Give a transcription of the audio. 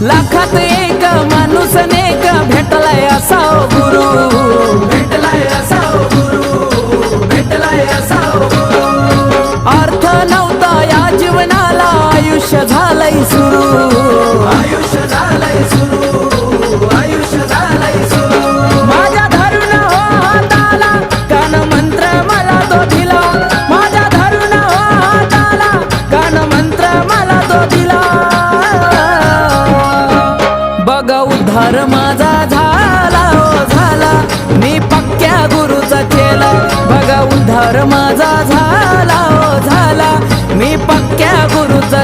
लाखात एक माणूस नेक भेटलाय असा गुरु, भेटलाय असा गुरु, भेटलाय असा गुरु. अर्थ नव्हता या जीवनाला आयुष्य झालंय सुरू, आयुष्य झालंय सुरू, आयुष्य झालंय सुरू. माझ्या धरून हो हाताला कान मंत्र मला तो दिला, माझ्या धरून हो हाताला कान मंत्र मला तो दिला. बघा उद्धार माझा झाला हो झाला, मी पक्क्या गुरुचा केला. बघा उद्धार माझा झाला हो झाला, मी पक्क्या गुरुचा